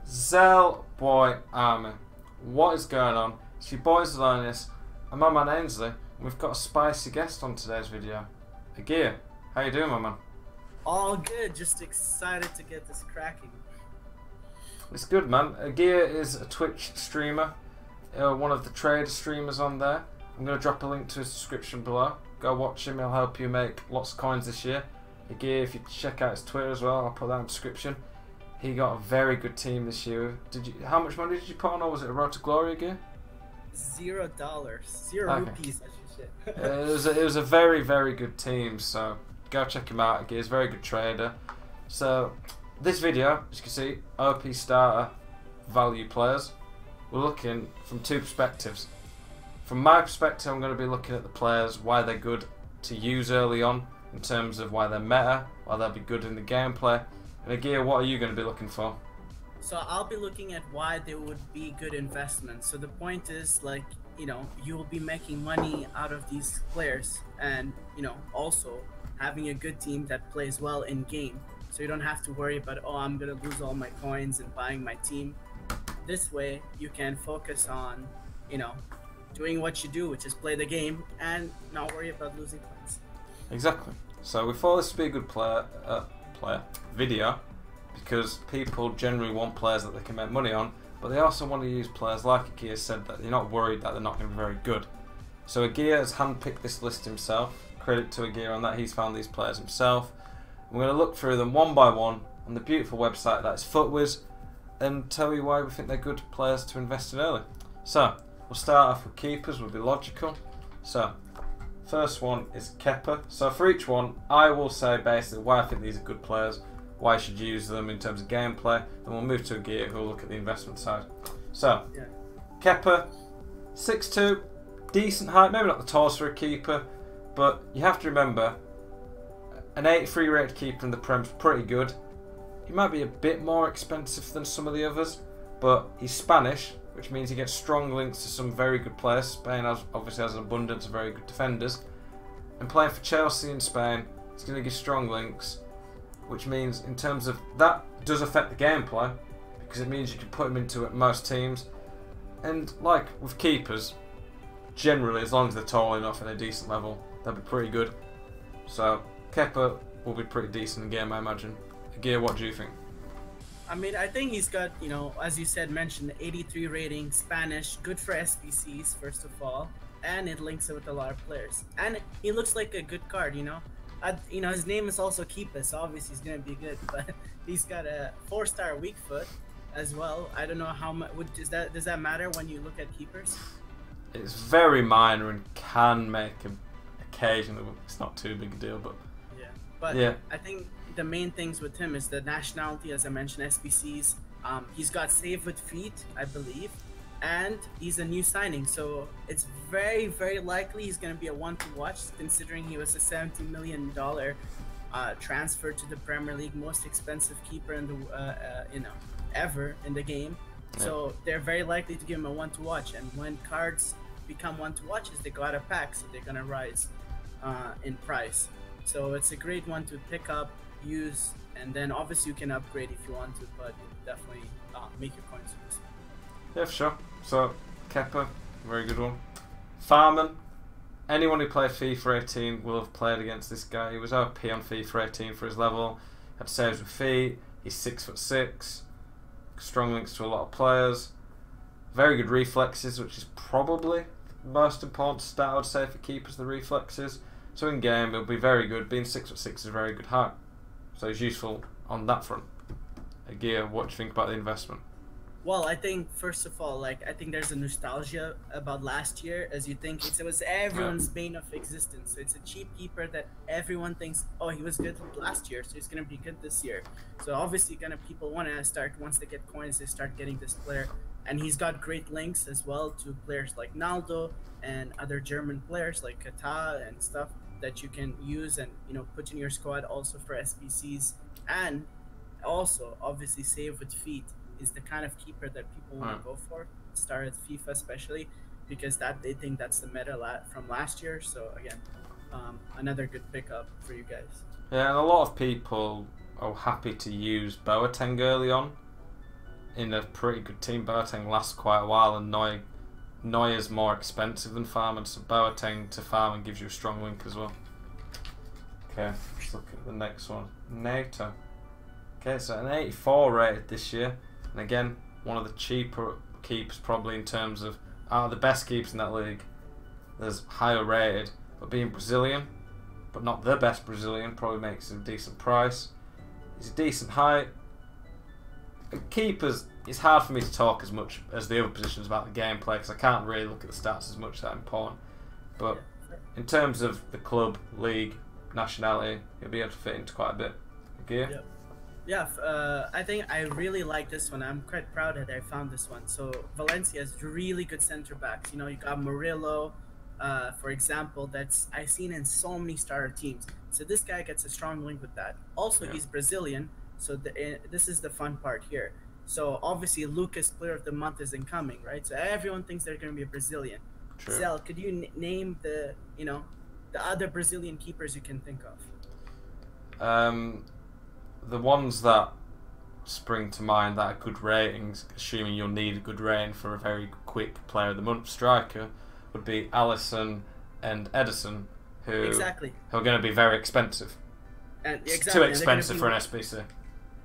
Zel boy army, what is going on? It's your boy Zelonius and my man Ainsley. We've got a spicy guest on today's video. Aguia, how you doing, my man? All good, just excited to get this cracking. It's good, man. Aguia is a Twitch streamer, one of the trader streamers on there. I'm going to drop a link to his description below. Go watch him, he'll help you make lots of coins this year. Aguia, if you check out his Twitter as well, I'll put that in the description. He got a very good team this year. How much money did you put on, or was it a Road to Glory again? $0. Zero rupees, I should say. it was a very, very good team, so go check him out. He's a very good trader. So this video, as you can see, OP starter value players. We're looking from two perspectives. From my perspective, I'm going to be looking at the players, why they're good to use early on, in terms of why they're meta, why they'll be good in the gameplay. And Aguia, what are you going to be looking for? So I'll be looking at why they would be good investments. So the point is, like, you will be making money out of these players, and also having a good team that plays well in game. So you don't have to worry about, oh, I'm gonna lose all my coins and buying my team. This way you can focus on, doing what you do, which is play the game and not worry about losing points. Exactly. So we thought this would be a good video, because people generally want players that they can make money on, but they also want to use players like Aguia said, that they're not worried that they're not going to be very good. So Aguia has handpicked this list himself. Credit to Aguia on that, he's found these players himself. We're going to look through them one by one on the beautiful website that is FootWiz and tell you why we think they're good players to invest in early. So we'll start off with keepers, will be logical. So first one is Kepa. So for each one, I will say basically why I think these are good players, why you should use them in terms of gameplay, then we'll move to Aguia who will look at the investment side. So, Kepa, 6'2", decent height, maybe not the tallest for a keeper, but you have to remember, an 83 rated keeper in the Prem's pretty good. He might be a bit more expensive than some of the others, but he's Spanish, which means he gets strong links to some very good players. Spain obviously has an abundance of very good defenders, and playing for Chelsea in Spain, it's going to give strong links, which means in terms of that does affect the gameplay, because it means you can put him into most teams. And like with keepers, generally as long as they're tall enough and a decent level, they'll be pretty good. So Kepa will be pretty decent in game, I imagine. Aguia, what do you think? I mean, I think he's got, as you said, mentioned 83 rating, Spanish, good for SBCs first of all, and it links it with a lot of players. And he looks like a good card, his name is also Keepa, so obviously he's gonna be good. But he's got a 4-star weak foot as well. I don't know how much does that matter when you look at keepers? It's very minor and can make occasionally. It's not too big a deal, but yeah. I think the main things with him is the nationality, as I mentioned, SBCs. He's got save with feet, I believe, and he's a new signing, so it's very, very likely he's going to be a one to watch, considering he was a $70 million transfer to the Premier League, most expensive keeper in the ever in the game. Yeah. So they're very likely to give him a one to watch, and when cards become one to watches, they got a pack, so they're going to rise in price. So it's a great one to pick up, use, and then obviously you can upgrade if you want to, but definitely make your coins with this one. Yeah, for sure. So Kepa, very good one. Farman, anyone who played FIFA 18 will have played against this guy. He was OP on FIFA 18 for his level, had saves with feet, he's 6'6", strong links to a lot of players, very good reflexes, which is probably the most important stat I would say for keepers, the reflexes. So in game it'll be very good. Being 6'6" is a very good height, so he's useful on that front. Aguia, what do you think about the investment? Well, I think first of all, I think there's a nostalgia about last year, as you think it was everyone's bane of existence. So it's a cheap keeper that everyone thinks, oh, he was good last year, so he's gonna be good this year. So obviously, people want to start, once they get coins, they start getting this player, and he's got great links as well to players like Naldo and other German players like Kata and stuff that you can use and put in your squad also for SBCs. And also obviously save with feet is the kind of keeper that people want to go for, start at FIFA especially, because they think that's the meta from last year. So again, another good pickup for you guys. Yeah, and a lot of people are happy to use Boateng early on, in a pretty good team. Boateng lasts quite a while, and Neuer's more expensive than Farman, so Boateng to Farman gives you a strong link as well. Okay, let's look at the next one. NATO. Okay, so an 84 rated this year, and again, one of the cheaper keeps probably in terms of the best keeps in that league. There's higher rated, but being Brazilian, but not the best Brazilian, probably makes him a decent price. He's a decent height. Keepers, it's hard for me to talk as much as the other positions about the gameplay because I can't really look at the stats as much that important. But in terms of the club, league, nationality, he'll be able to fit into quite a bit. Aguia? Yep. Yeah, I think I really like this one. I'm quite proud that I found this one. So Valencia has really good center backs. You know, you got Murillo, for example, that's I've seen in so many starter teams. So this guy gets a strong link with that. Also, he's Brazilian, so this is the fun part here. So obviously, Lucas Player of the Month is incoming, right? So everyone thinks they're going to be a Brazilian. True. Zel, could you name the other Brazilian keepers you can think of? The ones that spring to mind that are good ratings, assuming you'll need a good rating for a very quick Player of the Month striker, would be Alisson and Edison, who are going to be very expensive. And too expensive for an SBC.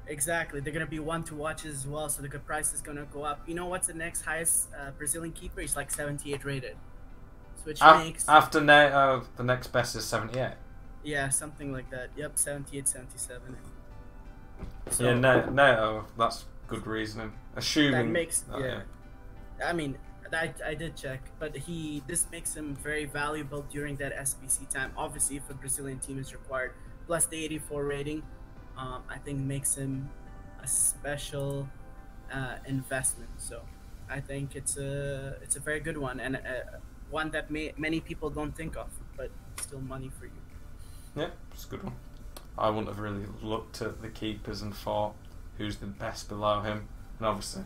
Exactly, they're going to be one to watch as well, so the good price is going to go up. You know what's the next highest Brazilian keeper? He's like 78 rated. So which makes... After NATO, the next best is 78. Yeah, something like that. Yep, 78, 77. So, yeah, NATO, that's good reasoning. Assuming... That makes... I mean, I did check, but this makes him very valuable during that SBC time. Obviously, if a Brazilian team is required, plus the 84 rating, I think makes him a special investment. So I think it's a very good one, and one that many people don't think of, but still money for you. Yeah, it's a good one. I wouldn't have really looked at the keepers and thought who's the best below him, and obviously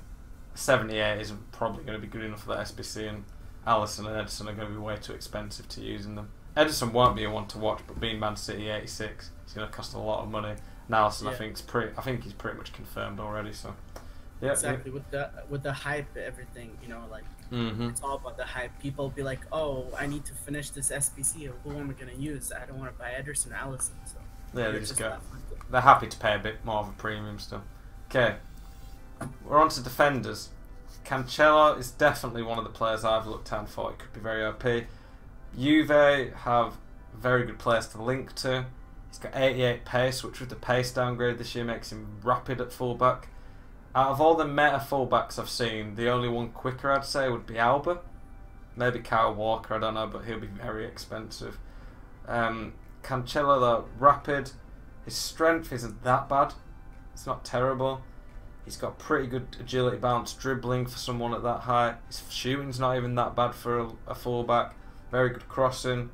78 isn't probably going to be good enough for that SBC, and Alisson and Edison are going to be way too expensive to use in them. Edison won't be a one to watch, but being Man City 86, it's going to cost a lot of money. And Alisson, I think he's pretty much confirmed already. So, yeah, exactly. With the hype, everything, like it's all about the hype. People be like, "Oh, I need to finish this SBC. Who am I going to use? I don't want to buy Ederson or Alisson." So yeah, they just go. They're happy to pay a bit more of a premium still. Okay, we're on to defenders. Cancelo is definitely one of the players I've looked at and thought it could be very OP. Juve have very good players to link to. He's got 88 pace, which with the pace downgrade this year makes him rapid at fullback. Out of all the meta fullbacks I've seen, the only one quicker I'd say would be Alba. Maybe Kyle Walker, I don't know, but he'll be very expensive. Cancelo though, rapid. His strength isn't that bad. It's not terrible. He's got pretty good agility, bounce, dribbling for someone at that height. His shooting's not even that bad for a fullback. Very good crossing.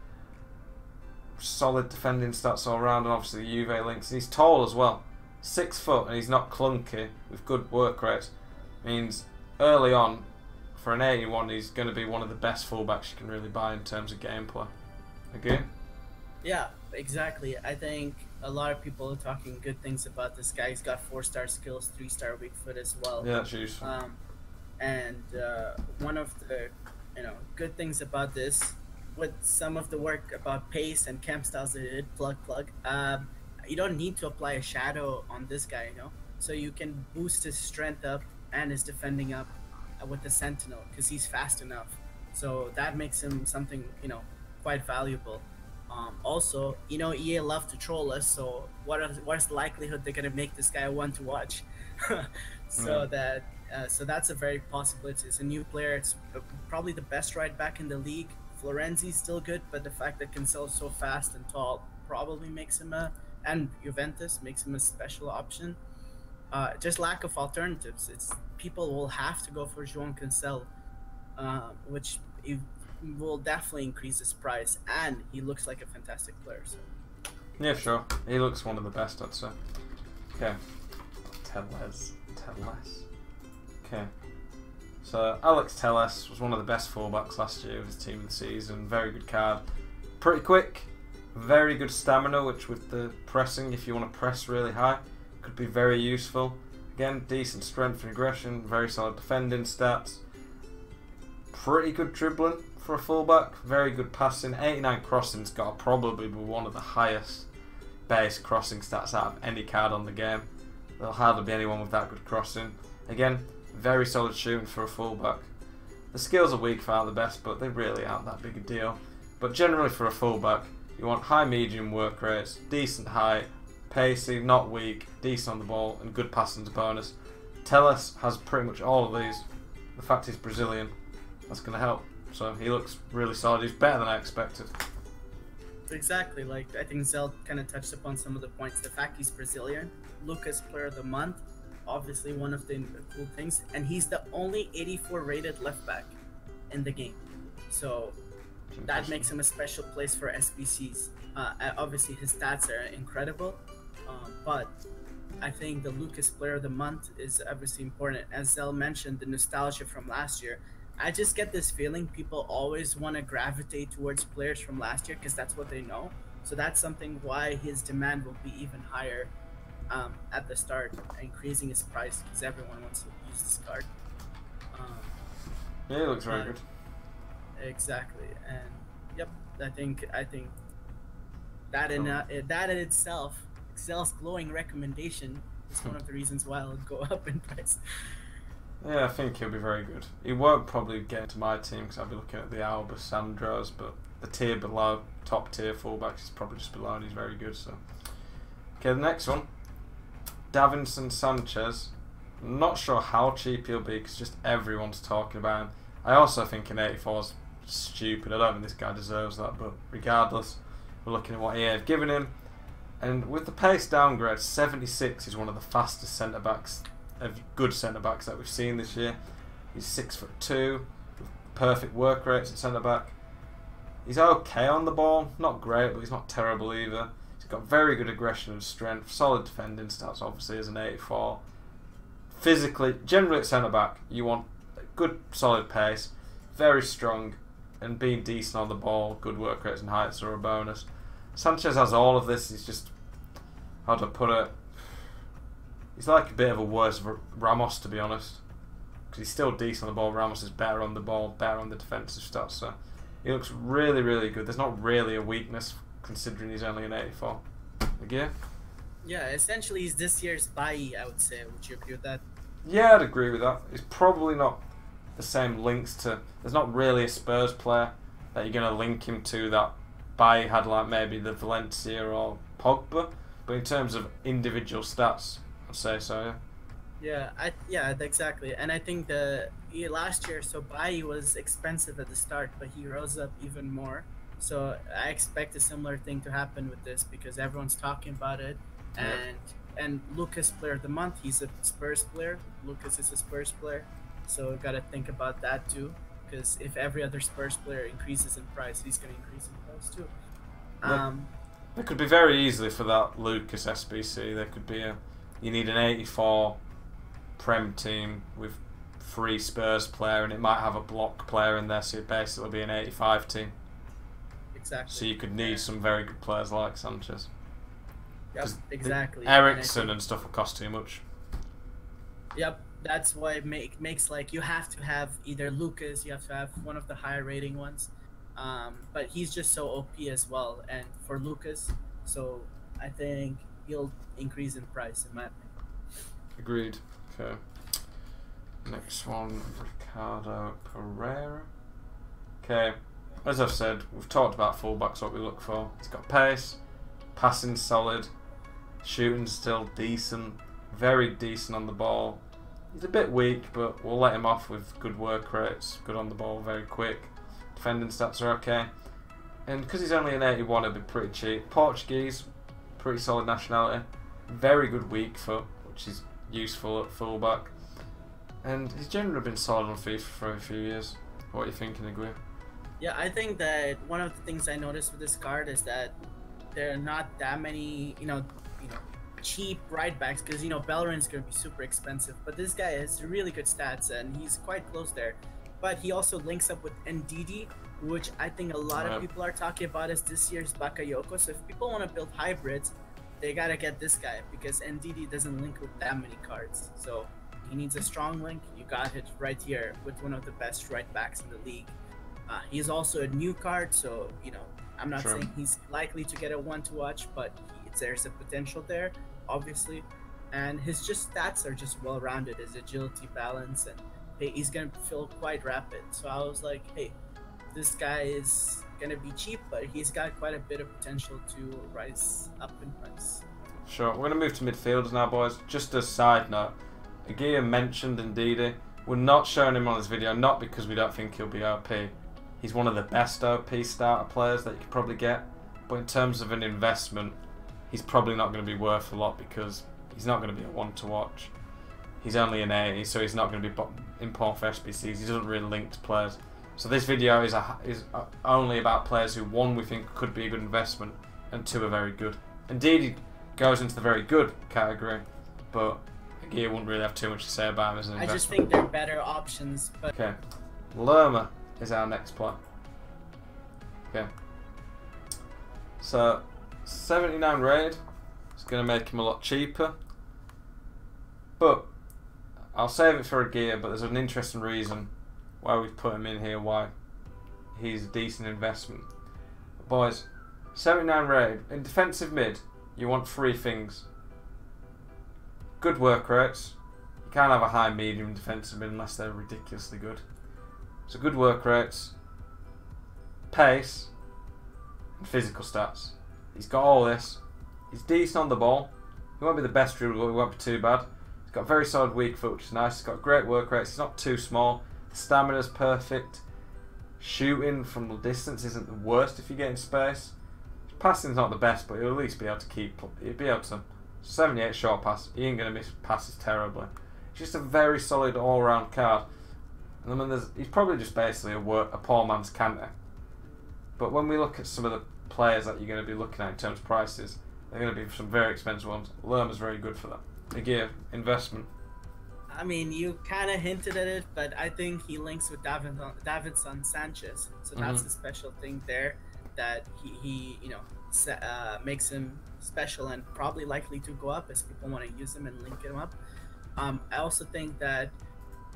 Solid defending stats all around, and obviously the Juve links. And he's tall as well. 6 foot, and he's not clunky with good work rates. Means early on, for an 81, he's going to be one of the best fullbacks you can really buy in terms of gameplay. Again? Yeah, exactly. I think a lot of people are talking good things about this guy. He's got 4-star skills, 3-star weak foot as well. Yeah, that's useful. And one of the good things about this, with some of the work about pace and camp styles that it did, plug, you don't need to apply a shadow on this guy, so you can boost his strength up and his defending up with the sentinel because he's fast enough. So that makes him something quite valuable. Also, EA love to troll us, so what's the likelihood they're gonna make this guy one to watch? So that's a very possibility. It's a new player. It's probably the best right back in the league. Florenzi's still good, but the fact that Cancelo's so fast and tall probably makes him and Juventus makes him a special option. Just lack of alternatives. People will have to go for João Cancelo, which will definitely increase his price, and he looks like a fantastic player. So. Yeah, sure. He looks one of the best, I'd say. Okay. Telles. Okay. So Alex Telles was one of the best fullbacks last year with his team of the season. Very good card. Pretty quick. Very good stamina, which with the pressing, if you want to press really high, could be very useful. Again, decent strength and aggression, very solid defending stats. Pretty good dribbling for a fullback, very good passing. 89 crossings, got to probably be one of the highest base crossing stats out of any card on the game. There'll hardly be anyone with that good crossing. Again, very solid shooting for a fullback. The skills are weak for aren't the best, but they really aren't that big a deal. But generally for a fullback, you want high medium work rates, decent height, pacey, not weak, decent on the ball, and good passing to bonus. Telles has pretty much all of these. The fact he's Brazilian, that's going to help. So he looks really solid. He's better than I expected. Exactly. Like, I think Zell kind of touched upon some of the points. The fact he's Brazilian, Lucas Player of the Month, obviously one of the cool things, and he's the only 84 rated left back in the game. So that makes him a special place for SBCs. Obviously his stats are incredible, but I think the Lucas Player of the Month is obviously important. As Zell mentioned, the nostalgia from last year. I just get this feeling people always want to gravitate towards players from last year because that's what they know. So that's something why his demand will be even higher at the start, increasing his price because everyone wants to use this card. Yeah, he looks very good. Exactly, and yep, I think that in itself, Excel's glowing recommendation is one of the reasons why it'll go up in price. Yeah, I think he'll be very good. He won't probably get into my team because I'll be looking at the Alba Sandros, but the tier below, top tier fullbacks, is probably just below and he's very good. So, okay, the next one, Davinson Sanchez. I'm not sure how cheap he'll be because just everyone's talking about him. I also think an 84 is stupid. I don't think this guy deserves that, but regardless, we're looking at what EA have given him. And with the pace downgrade, 76 is one of the fastest centre-backs, of good centre-backs that we've seen this year. He's 6'2", with perfect work rates at centre-back. He's okay on the ball, not great, but he's not terrible either. He's got very good aggression and strength, solid defending stats obviously as an 84. Physically, generally at centre-back, you want good solid pace, very strong, and being decent on the ball, good work rates and heights are a bonus. Sanchez has all of this. He's just, how to put it, he's like a bit of a worse Ramos, to be honest, because he's still decent on the ball. Ramos is better on the ball, better on the defensive stats, so he looks really, really good. There's not really a weakness considering he's only an 84. Aguia? Yeah, essentially he's this year's Bailly, I would say. Would you agree with that? Yeah, I'd agree with that. He's probably not the same links to, there's not really a Spurs player that you're going to link him to that Bailly had, like maybe the Valencia or Pogba, but in terms of individual stats, I'd say so, yeah. Yeah, exactly. And I think last year, so Bailly was expensive at the start, but he rose up even more. So I expect a similar thing to happen with this because everyone's talking about it. And Lucas Player of the Month, he's a Spurs player. Lucas is a Spurs player. So we've got to think about that too. Because if every other Spurs player increases in price, he's going to increase in price too. There could be very easily for that Lucas SBC, there could be you need an 84 Prem team with 3 Spurs player and it might have a block player in there, so it'd basically be an 85 team. Exactly. So you could need some very good players like Sanchez. Yep, exactly. Ericsson and stuff will cost too much. Yep, that's why it makes like you have to have either Lucas, you have to have one of the higher rating ones. But he's just so OP as well, and for Lucas, so I think he'll increase in price in my opinion. Agreed. Okay. Next one, Ricardo Pereira. Okay, as I've said, we've talked about fullbacks, what we look for. He's got pace, passing solid, shooting still decent, very decent on the ball. He's a bit weak, but we'll let him off with good work rates, good on the ball, very quick. Defending stats are okay. And because he's only an 81, it'll be pretty cheap. Portuguese, pretty solid nationality. Very good weak foot, which is useful at fullback. And he's generally been solid on FIFA for a few years. What are you thinking, Aguia? Yeah, I think that one of the things I noticed with this card is that there are not that many, cheap right backs because Bellerin's going to be super expensive, but this guy has really good stats and he's quite close there. But he also links up with Ndidi, which I think a lot of people are talking about as this year's Bakayoko. So if people want to build hybrids, they gotta get this guy because NDD doesn't link with that many cards. So he needs a strong link. You got it right here with one of the best right backs in the league. He's also a new card, so I'm not saying he's likely to get a one to watch, but there's a potential there, obviously. And his just stats are just well rounded. His agility, balance, and he's gonna feel quite rapid. So I was like, hey, this guy is gonna be cheap, but he's got quite a bit of potential to rise up in price. Sure, we're gonna move to midfielders now, boys. Just a side note, Aguia mentioned Ndidi. We're not showing him on this video, not because we don't think he'll be OP. He's one of the best OP starter players that you could probably get, but in terms of an investment, he's probably not going to be worth a lot because he's not going to be a one to watch. He's only an 80, so he's not going to be important for SBCs. He doesn't really link to players. So this video is only about players who, one, we think could be a good investment, and two, are very good. Indeed, he goes into the very good category, but Aguia wouldn't really have too much to say about him as an investment. I just think they're better options. But okay, Lerma is our next player. Okay, so 79 raid is going to make him a lot cheaper, but I'll save it for Aguia. But there's an interesting reason why we've put him in here, why he's a decent investment. But boys, 79 raid in defensive mid, you want three things: good work rates. You can't have a high medium defensive mid unless they're ridiculously good. So good work rates, pace, and physical stats. He's got all this. He's decent on the ball. He won't be the best dribbler, but he won't be too bad. He's got very solid weak foot, which is nice. He's got great work rates. He's not too small. Stamina's perfect. Shooting from the distance isn't the worst if you get in space. His passing's not the best, but he'll at least be able to he'll be able to. 78 short pass. He ain't going to miss passes terribly. He's just a very solid all-round card. And then he's probably just basically a poor man's Kante. But when we look at some of the players that you're going to be looking at in terms of prices, they're going to be some very expensive ones. Lerma's very good for that. Again, investment. I mean, you kind of hinted at it, but I think he links with Davinson Sanchez. So that's the special thing there, that he makes him special and probably likely to go up as people want to use him and link him up. I also think that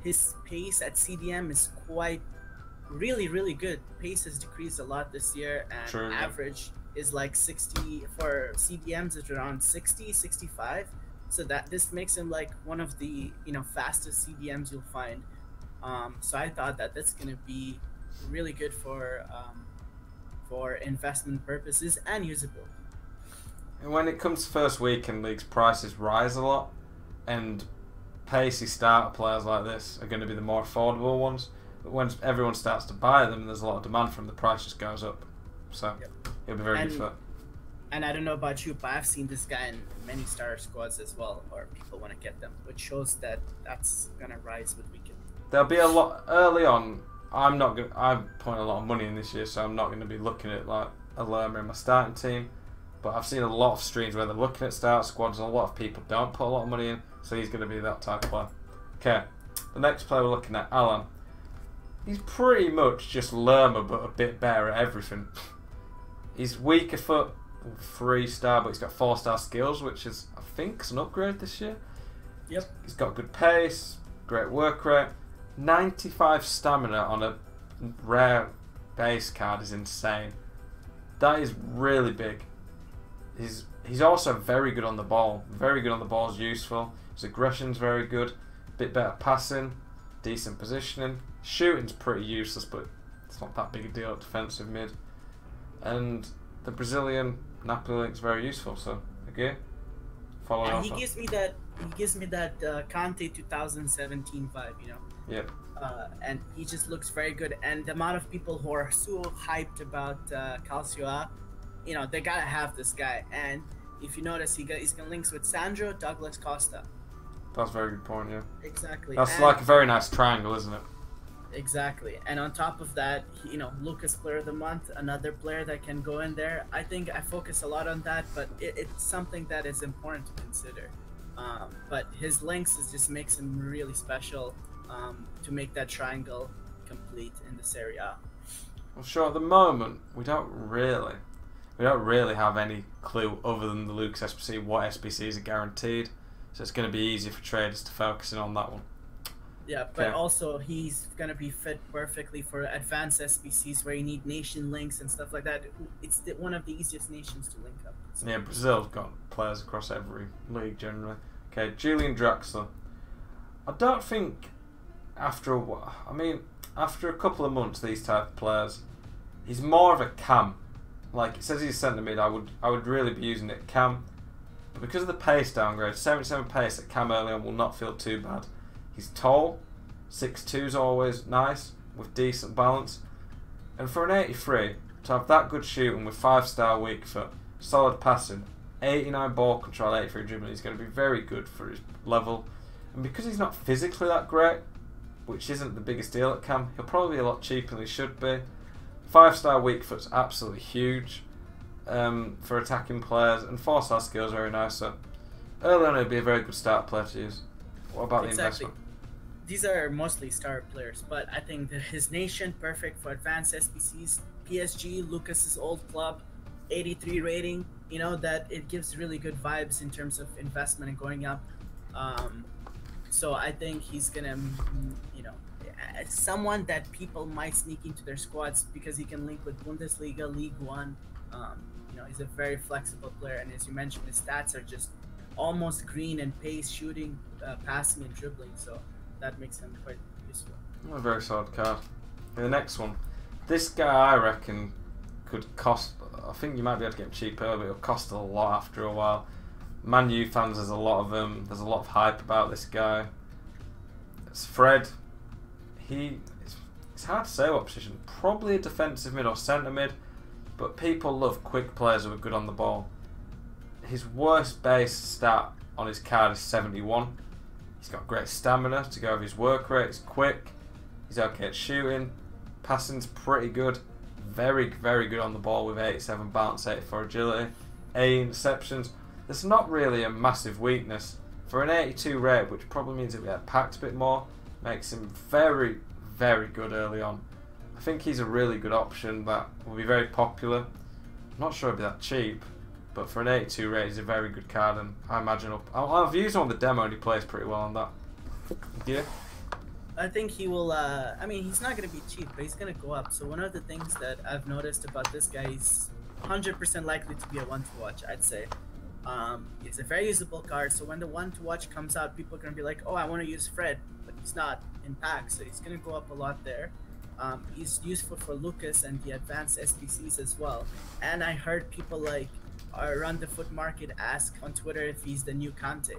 his pace at CDM is really, really good. Pace has decreased a lot this year, and average is like 60 for CDMs. It's around 60, 65. So that this makes him like one of the fastest CDMs you'll find. So I thought that that's gonna be really good for investment purposes and usability. And when it comes to first week in leagues, prices rise a lot, and pacey starter players like this are going to be the more affordable ones. But when everyone starts to buy them and there's a lot of demand for them, the price just goes up. So it'll be very good for. And I don't know about you, but I've seen this guy in many starter squads as well, or people want to get them, which shows that that's gonna rise with weekend. There'll be a lot early on. I'm putting a lot of money in this year, so I'm not going to be looking at like a Lerma in my starting team. But I've seen a lot of streams where they're looking at starter squads, and a lot of people don't put a lot of money in. So he's going to be that type of player. Okay, the next player we're looking at, Alan. He's pretty much just Lerma, but a bit better at everything. He's weaker foot, 3-star, but he's got 4-star skills, which is, I think, an upgrade this year. Yep. He's got good pace, great work rate. 95 stamina on a rare base card is insane. That is really big. He's also very good on the ball. Very good on the ball is useful. His aggression's very good. Bit better passing. Decent positioning. Shooting's pretty useless, but it's not that big a deal at defensive mid. And the Brazilian Napoli link's very useful. So again, follow on. He gives me that Kante 2017 vibe, Yep. And he just looks very good. And the amount of people who are so hyped about Calcio, they gotta have this guy. And if you notice, he's gonna links with Sandro, Douglas Costa. That's a very good point, yeah. Exactly. That's like a very nice triangle, isn't it? Exactly. And on top of that, Lucas Player of the Month, another player that can go in there. I think I focus a lot on that, but it's something that is important to consider. But his links just makes him really special to make that triangle complete in this area. Well, sure, at the moment, we don't really. We don't really have any clue other than the Lucas SBC what SBCs are guaranteed, so it's going to be easy for traders to focus in on that one. Yeah, but also he's gonna be fit perfectly for advanced SBCs where you need nation links and stuff like that. It's one of the easiest nations to link up. So. Yeah, Brazil's got players across every league generally. Okay, Julian Draxler. I don't think after a while, after a couple of months, these type of players, he's more of a cam. Like it says he's centre mid, I would really be using it cam, but because of the pace downgrade, 77 pace at cam early on will not feel too bad. He's tall, 6'2" is always nice, with decent balance. And for an 83, to have that good shooting with 5-star weak foot, solid passing, 89 ball control, 83 dribbling, he's going to be very good for his level. And because he's not physically that great, which isn't the biggest deal at cam, he'll probably be a lot cheaper than he should be. 5-star weak foot's absolutely huge for attacking players, and 4-star skills are very nice. So early on, it'll be a very good start player to use. What about the investment? These are mostly star players, but I think that his nation, perfect for advanced SBCs. PSG, Lucas's old club, 83 rating. You know that it gives really good vibes in terms of investment and going up. So I think he's gonna, someone that people might sneak into their squads because he can link with Bundesliga, League One. He's a very flexible player, and as you mentioned, his stats are just almost green and pace, shooting, passing, and dribbling. So that makes him quite useful. A very solid card. And the next one, this guy I reckon could cost. I think you might be able to get him cheaper, but it'll cost a lot after a while. Man U fans, there's a lot of hype about this guy. It's Fred. It's hard to say what position. Probably a defensive mid or centre mid, but people love quick players who are good on the ball. His worst base stat on his card is 71. He's got great stamina to go over his work rate. He's quick. He's okay at shooting. Passing's pretty good. Very, very good on the ball with 87 bounce, 84 agility, 8 interceptions. There's not really a massive weakness. For an 82 rate, which probably means he'll get packed a bit more, makes him very, very good early on. I think he's a really good option that will be very popular. I'm not sure it'll be that cheap, but for an 82 rate, he's a very good card, and I imagine I've used him on the demo and he plays pretty well on that. Yeah. I think he will. He's not going to be cheap, but he's going to go up. So one of the things that I've noticed about this guy is 100% likely to be a one to watch. I'd say. It's a very usable card. So when the one to watch comes out, people are going to be like, "Oh, I want to use Fred," but he's not in pack, so he's going to go up a lot there. He's useful for Lucas and the advanced SBCs as well. And I heard people like around the foot market ask on Twitter if he's the new Kante,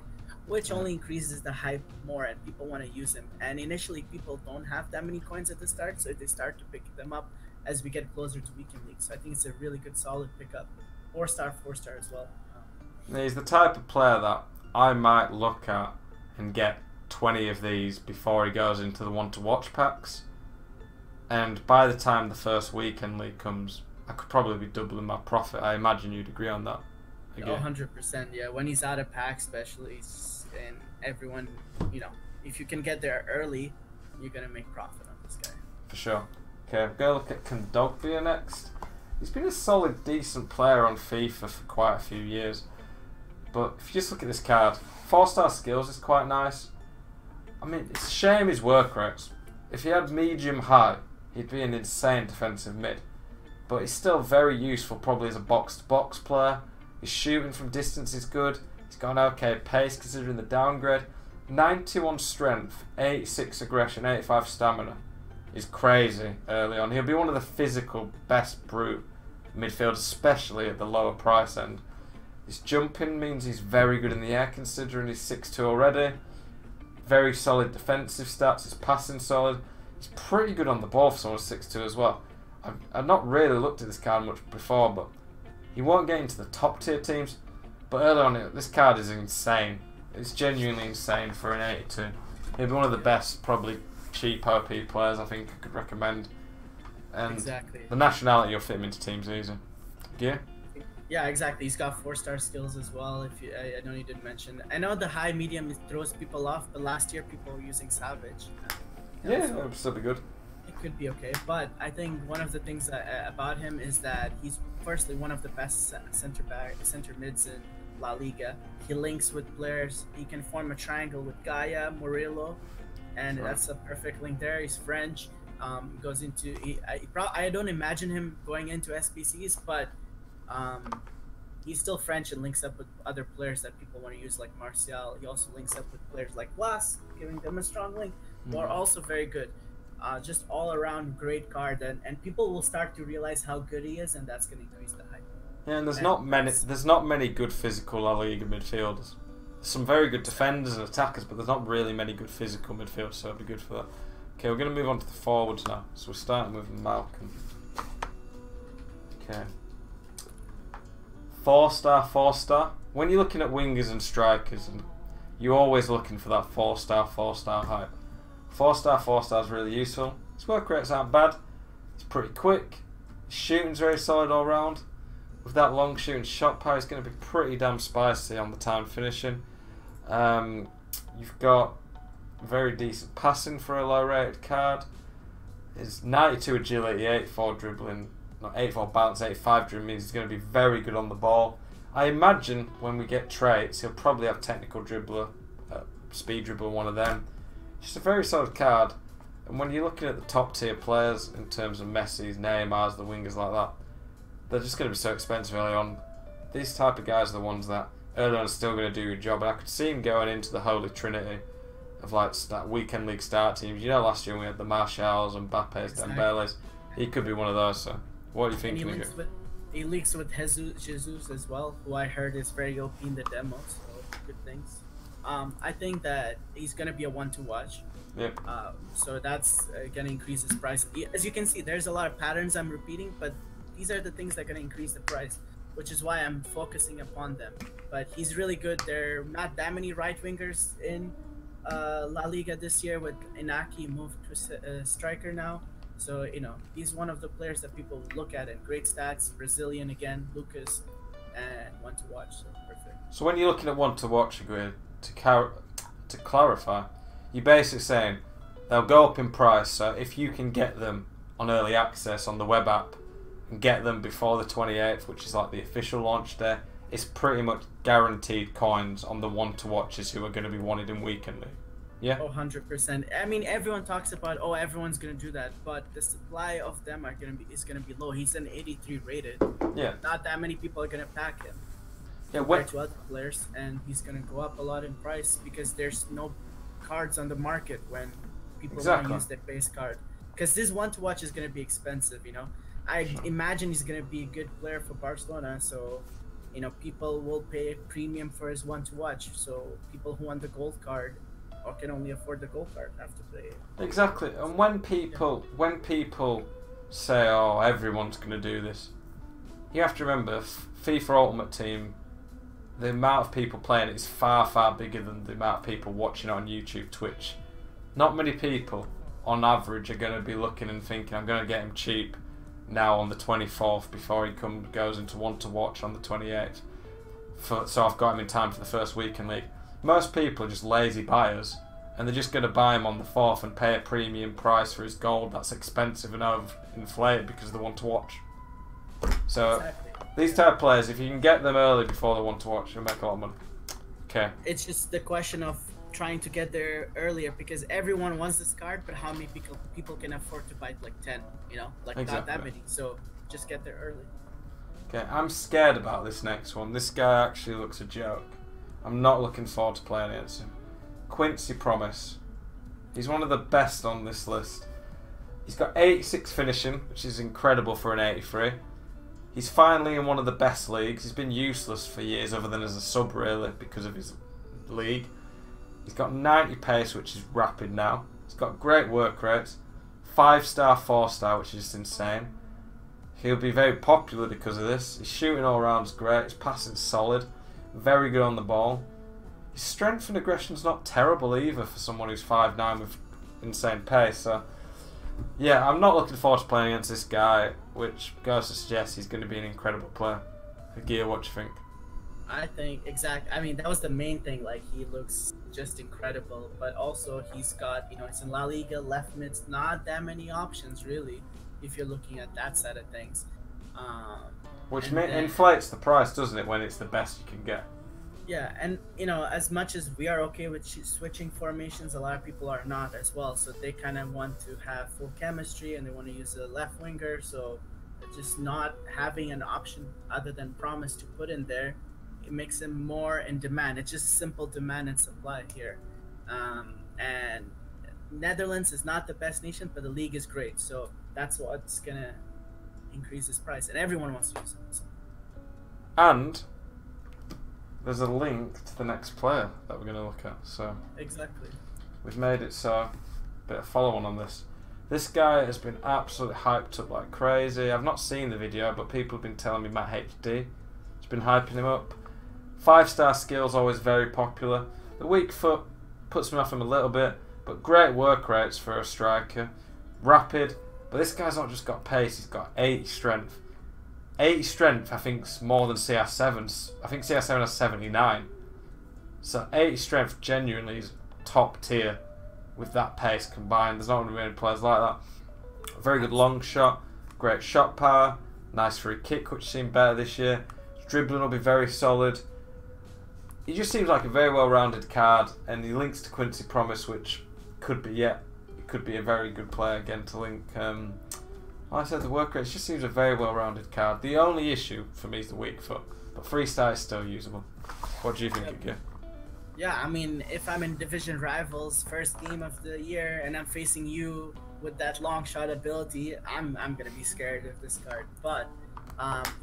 which only increases the hype more and people want to use him. And initially people don't have that many coins at the start, so they start to pick them up as we get closer to weekend league. So I think it's a really good solid pickup. 4-star as well. He's the type of player that I might look at and get 20 of these before he goes into the one to watch packs. And by the time the first weekend league comes, I could probably be doubling my profit. I imagine you'd agree on that. Again. 100%, yeah. When he's out of pack, especially, and everyone, if you can get there early, you're going to make profit on this guy. For sure. Okay, I'm going to look at Kondogbia next. He's been a solid, decent player on FIFA for quite a few years. But if you just look at this card, 4-star skills is quite nice. It's a shame his work rates. If he had medium high, he'd be an insane defensive mid. But he's still very useful probably as a box-to-box player. His shooting from distance is good. He's got an okay pace considering the downgrade. 91 strength, 86 aggression, 85 stamina is crazy early on. He'll be one of the physical best brute midfielders, especially at the lower price end. His jumping means he's very good in the air considering he's 6'2 already. Very solid defensive stats. His passing solid. He's pretty good on the ball for someone 6'2 as well. I've not really looked at this card much before, but he won't get into the top tier teams. But early on, this card is insane. It's genuinely insane for an 82. He'll be one of the best, probably cheap OP players I think I could recommend. And exactly. The nationality will fit him into teams easy. Yeah? Yeah, exactly. He's got 4-star skills as well. I know you didn't mention. I know the high medium throws people off, but last year people were using Savage. Yeah, that would still be good. It could be okay, but I think one of the things about him is that he's firstly one of the best center mids in La Liga. He links with players. He can form a triangle with Gaia, Murillo, and that's a perfect link there. He's French. Goes into I don't imagine him going into SBCs, but he's still French and links up with other players that people want to use, like Martial. He also links up with players like Glass, giving them a strong link, who are also very good. Just all around great card, and people will start to realize how good he is, and that's going to increase the hype. Yeah, and there's not many good physical La Liga midfielders. There's some very good defenders and attackers, but there's not really many good physical midfielders, so it'll be good for that. Okay, we're going to move on to the forwards now. So we're starting with Malcolm. Okay. 4-star. When you're looking at wingers and strikers, and you're always looking for that 4-star hype. 4-star is really useful. His work rates aren't bad. It's pretty quick. His shooting's very solid all round. With that long shooting shot power, it's going to be pretty damn spicy on the time finishing. You've got very decent passing for a low rated card. His 92 agility, 84 dribbling, not 84 balance, 85 dribbling means he's going to be very good on the ball. I imagine when we get traits, he'll probably have technical dribbler, speed dribbler, one of them. Just a very solid card. And when you're looking at the top tier players in terms of Messi's, Neymar's, the wingers like that, they're just going to be so expensive early on. These type of guys are the ones that early on are still going to do your job. And I could see him going into the holy trinity of like that weekend league start teams. You know, last year we had the Martials and Mbappes, Dembeles. He could be one of those. So, what are you thinking? He leaks with Jesus as well, who I heard is very OP in the demo. So good things. I think that he's gonna be a one to watch. Yep. So that's gonna increase his price. As you can see, there's a lot of patterns I'm repeating, but these are the things that are gonna increase the price, which is why I'm focusing upon them. But he's really good. There are not that many right wingers in La Liga this year. With Inaki moved to striker now, so you know he's one of the players that people look at. And great stats, Brazilian again, Lucas, and one to watch. So perfect. So when you're looking at one to watch, Aguia, to clarify, you're basically saying they'll go up in price. So if you can get them on early access on the web app and get them before the 28th, which is like the official launch day, it's pretty much guaranteed coins on the one to watchers who are going to be wanted in weekend league. Yeah. Oh, 100%. I mean, everyone talks about, oh, everyone's gonna do that, but the supply of them is gonna be low. He's an 83 rated. Yeah. Not that many people are gonna pack him. Yeah. Compared to other players, and he's gonna go up a lot in price because there's no cards on the market when people want to use their base card. Because this one to watch is gonna be expensive. You know, I imagine he's gonna be a good player for Barcelona, so. You know, people will pay a premium for his one to watch. So people who want the gold card or can only afford the gold card have to pay. Exactly. And when people say, "Oh, everyone's going to do this," you have to remember, FIFA Ultimate Team, the amount of people playing it is far, far bigger than the amount of people watching it on YouTube, Twitch. Not many people, on average, are going to be looking and thinking, "I'm going to get him cheap now on the 24th before he goes into one to watch on the 28th. So I've got him in time for the first weekend league." Most people are just lazy buyers, and they're just going to buy him on the 4th and pay a premium price for his gold that's expensive and overinflated because they want to watch. So these type of players, if you can get them early before they want to watch, you'll make a lot of money. Okay. It's just the question of trying to get there earlier, because everyone wants this card, but how many people can afford to buy like 10, you know, like not that many. So just get there early. Okay, I'm scared about this next one. This guy actually looks a joke. I'm not looking forward to playing against him. Quincy Promise. He's one of the best on this list. He's got 86 finishing, which is incredible for an 83. He's finally in one of the best leagues. He's been useless for years other than as a sub really because of his league. He's got 90 pace, which is rapid now. He's got great work rates. 5-star, 4-star, which is just insane. He'll be very popular because of this. His shooting all round is great. His passing's solid. Very good on the ball. His strength and aggression's not terrible either for someone who's 5'9" with insane pace. So, yeah, I'm not looking forward to playing against this guy, which goes to suggest he's going to be an incredible player. Aguia, what do you think? I think I mean, that was the main thing. Like, he looks just incredible, but also he's got, you know, it's in La Liga, left mids, not that many options really, if you're looking at that side of things. Which And then- inflates the price, doesn't it, when it's the best you can get? Yeah, and as much as we are okay with switching formations, a lot of people are not as well. So they kind of want to have full chemistry and they want to use a left winger. So just not having an option other than Promise to put in there, it makes him more in demand. It's just simple demand and supply here. And Netherlands is not the best nation, but the league is great. So that's what's gonna increase his price, and everyone wants to use it. So. And there's a link to the next player that we're going to look at. So Exactly. we've made it so a bit of follow on this. This guy has been absolutely hyped up like crazy. I've not seen the video, but people have been telling me Matt HD has been hyping him up. 5-star skills always very popular. The weak foot puts me off him a little bit, but great work rates for a striker. Rapid, but this guy's not just got pace, he's got 80 strength. 80 strength, I think, is more than CR7's. I think CR7 has 79. So 80 strength genuinely is top tier with that pace combined. There's not going to be many players like that. Very good long shot, great shot power, nice free kick, which seemed better this year. Dribbling will be very solid. He just seems like a very well-rounded card, and he links to Quincy Promise, which could be a very good player again to link. Like I said, the work rate just seems a very well-rounded card. The only issue for me is the weak foot, but 3-star is still usable. What do you think, Aguia? Yeah, I mean, if I'm in division rivals, first game of the year, and I'm facing you with that long shot ability, I'm gonna be scared of this card. But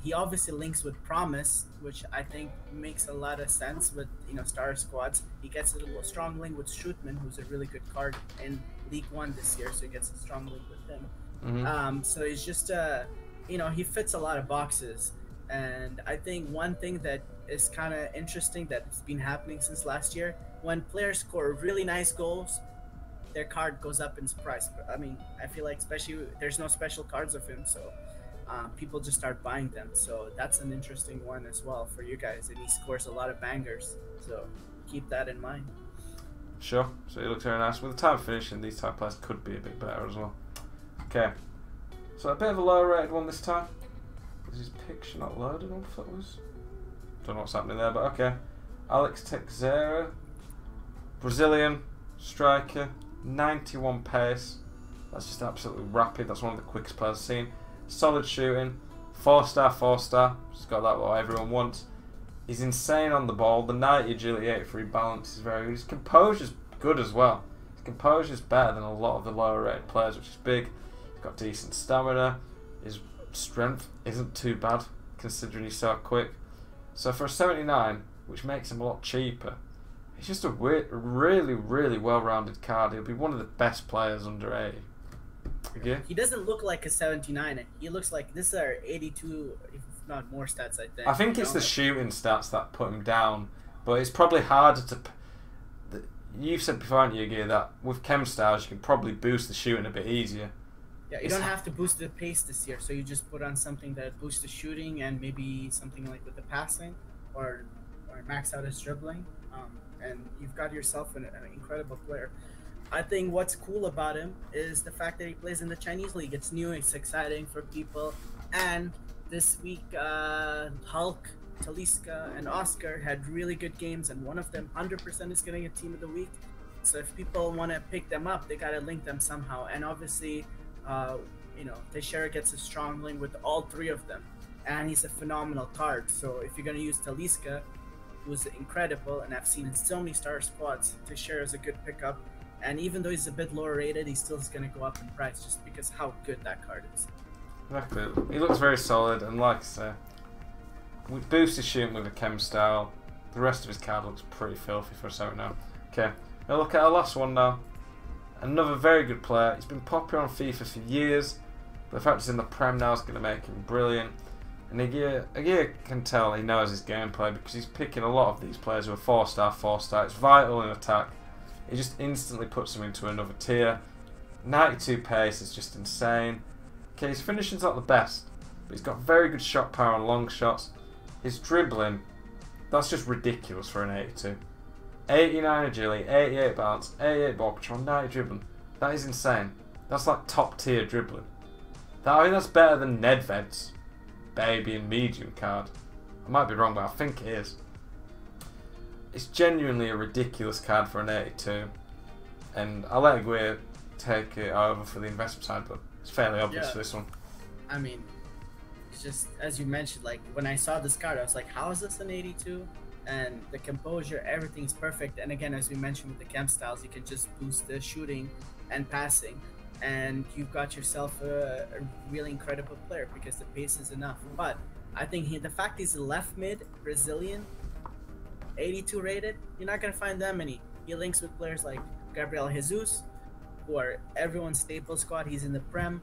he obviously links with Promise, which I think makes a lot of sense with star squads. He gets a strong link with Strootman, who's a really good card in League One this year, so he gets a strong link with him. So he's just he fits a lot of boxes, and I think one thing that is kind of interesting that's been happening since last year, when players score really nice goals, their card goes up in price. I mean, I feel like especially there's no special cards of him, so people just start buying them. So that's an interesting one as well for you guys, and he scores a lot of bangers, so keep that in mind. Sure. So he looks very nice. With the time finishing, these type players could be a bit better as well. Okay. So a bit of a lower rated one this time. Is his picture not loaded on Footloose? Don't know what's happening there, but okay. Alex Teixeira, Brazilian striker, 91 pace. That's just absolutely rapid. That's one of the quickest players I've seen. Solid shooting, 4-star, 4-star. Just got that what everyone wants. He's insane on the ball. The 90 agility, 83 balance is very good. His composure's good as well. His composure's better than a lot of the lower rated players, which is big. He's got decent stamina. His strength isn't too bad considering he's so quick. So for a 79, which makes him a lot cheaper, he's just a really, really well-rounded card. He'll be one of the best players under 80. Yeah. He doesn't look like a 79. He looks like this is our 82, if not more stats, I think. I think it's the shooting stats that put him down, but it's probably harder to. You've said before, haven't you, Aguia, that with chem stars you can probably boost the shooting a bit easier. Yeah, you don't have to boost the pace this year, so you just put on something that boosts the shooting and maybe something like with the passing, or max out his dribbling, and you've got yourself an incredible player. I think what's cool about him is the fact that he plays in the Chinese league. It's new, it's exciting for people, and this week Hulk, Talisca, and Oscar had really good games, and one of them 100% is getting a team of the week. So if people want to pick them up, they gotta link them somehow, and obviously Teixeira gets a strong link with all three of them, and he's a phenomenal card. So if you're gonna use Talisca, who's incredible, and I've seen in so many star squads, Teixeira is a good pickup. And even though he's a bit lower rated, he's still going to go up in price just because how good that card is. Exactly. He looks very solid, and like I say, we boost his shooting with a chem style. The rest of his card looks pretty filthy for a second now. Okay, now look at our last one now. Another very good player. He's been popular on FIFA for years, but the fact he's in the Prem now is going to make him brilliant. And Aguia can tell he knows his gameplay because he's picking a lot of these players who are 4-star, 4-star. It's vital in attack. He just instantly puts him into another tier. 92 pace is just insane. Okay, his finishing's not the best, but he's got very good shot power on long shots. His dribbling, that's just ridiculous for an 82. 89 agility, 88 balance, 88 ball control, 90 dribbling. That is insane. That's like top tier dribbling. I think that's better than Nedved's. baby and medium card. I might be wrong, but I think it is. It's genuinely a ridiculous card for an 82, and I'll let Aguia take it over for the investment side, but it's fairly obvious for this one. I mean, it's just, as you mentioned, like, when I saw this card, I was like, how is this an 82? And the composure, everything's perfect. And again, as we mentioned with the camp styles, you can just boost the shooting and passing, and you've got yourself a really incredible player because the pace is enough. But I think the fact he's a left mid Brazilian, 82 rated, you're not gonna find that many. He links with players like Gabriel Jesus, who are everyone's staple squad. He's in the Prem.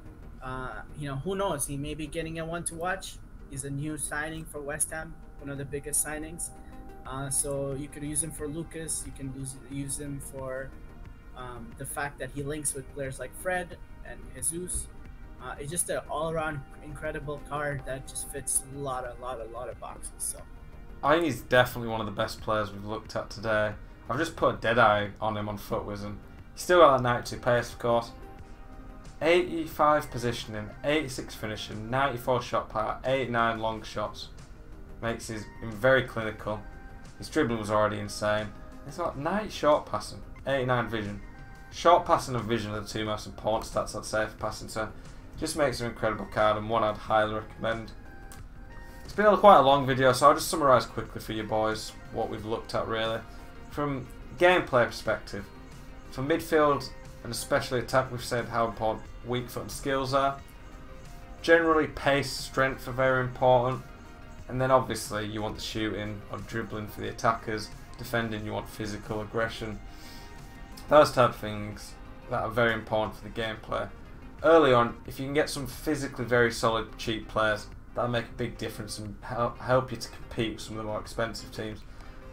You know, who knows? He may be getting a one to watch. He's a new signing for West Ham, one of the biggest signings. So you could use him for Lucas. You can use him for the fact that he links with players like Fred and Jesus. It's just an all-around incredible card that just fits a lot of boxes. So I think he's definitely one of the best players we've looked at today. I've just put a dead eye on him on FootWiz, and he's still got that 92 pace, of course. 85 positioning, 86 finishing, 94 shot power, 89 long shots. Makes him very clinical. His dribbling was already insane. He's got 90 short passing, 89 vision. Short passing and vision are the two most important stats I'd say for passing, so just makes him an incredible card, and one I'd highly recommend. It's been quite a long video, so I'll just summarise quickly for you boys what we've looked at really. From gameplay perspective, for midfield and especially attack, we've said how important weak foot and skills are. Generally, pace, strength are very important, and then obviously you want the shooting or dribbling for the attackers. Defending, you want physical aggression. Those type of things that are very important for the gameplay. Early on, if you can get some physically very solid, cheap players, that'll make a big difference and help you to compete with some of the more expensive teams.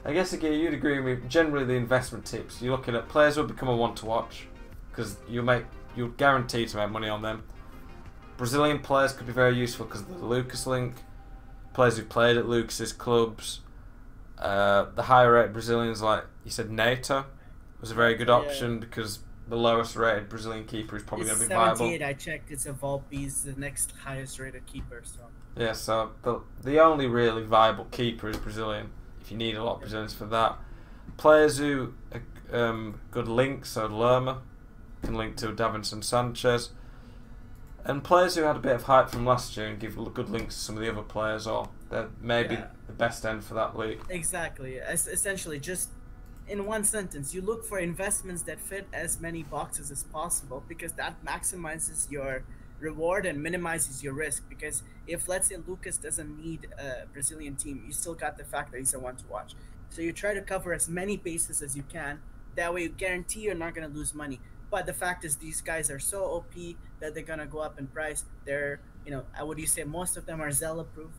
I guess again, you'd agree with me. Generally, the investment tips, you're looking at players who will become a one to watch because you're guaranteed to make money on them. Brazilian players could be very useful because of the Lucas link. Players who played at Lucas's clubs. The higher rated Brazilians, like you said, Neto was a very good option because the lowest rated Brazilian keeper is probably going to be viable. 78, I checked, it's a Volpe's the next highest rated keeper. So yeah, so the only really viable keeper is Brazilian. If you need a lot of Brazilians for that. Players who good links, so Lerma can link to Davinson Sanchez. And players who had a bit of hype from last year and give good links to some of the other players, or they're maybe the best end for that league. Exactly. Essentially, just in one sentence, you look for investments that fit as many boxes as possible because that maximizes your reward and minimizes your risk. Because if, let's say, Lucas doesn't need a Brazilian team, you still got the fact that he's a one to watch. So you try to cover as many bases as you can. That way you guarantee you're not going to lose money. But the fact is, these guys are so OP that they're gonna go up in price. They're, you know, would you say most of them are Zell approved?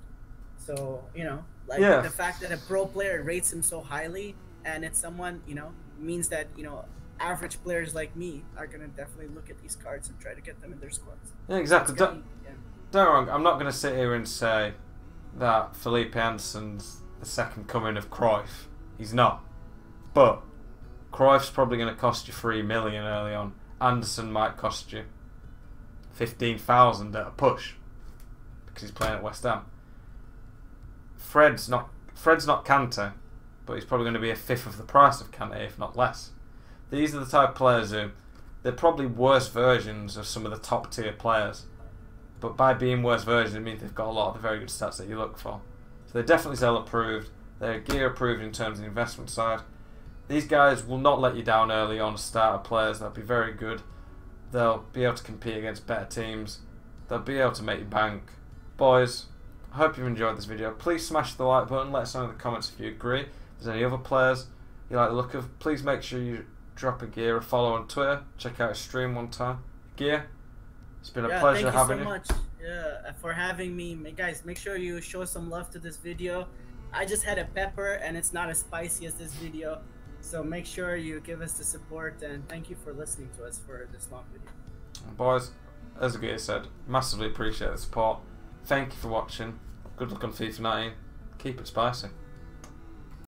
So, you know, like the fact that a pro player rates him so highly, and it's someone, you know, means that, you know, average players like me are gonna definitely look at these cards and try to get them in their squads. Yeah, exactly. Don't wrong. I'm not gonna sit here and say that Felipe Anderson's the second coming of Cruyff. He's not, but Cruyff's probably going to cost you 3 million early on. Anderson might cost you 15,000 at a push because he's playing at West Ham. Fred's not Kante, but he's probably going to be a fifth of the price of Kante, if not less. These are the type of players who they're probably worse versions of some of the top tier players, but by being worse versions, it means they've got a lot of the very good stats that you look for. So they're definitely Zell approved. They're gear approved in terms of the investment side. These guys will not let you down early on as starter players. They'll be very good. They'll be able to compete against better teams. They'll be able to make you bank. Boys, I hope you've enjoyed this video. Please smash the like button. Let us know in the comments if you agree. If there's any other players you like the look of, please make sure you drop Aguia a follow on Twitter. Check out his stream one time. Aguia, it's been a pleasure having you. Thank you so much for having me. Guys, make sure you show some love to this video. I just had a pepper and it's not as spicy as this video. So make sure you give us the support, and thank you for listening to us for this long video. Boys, as Aguia said, massively appreciate the support. Thank you for watching. Good luck on FIFA 19. Keep it spicy.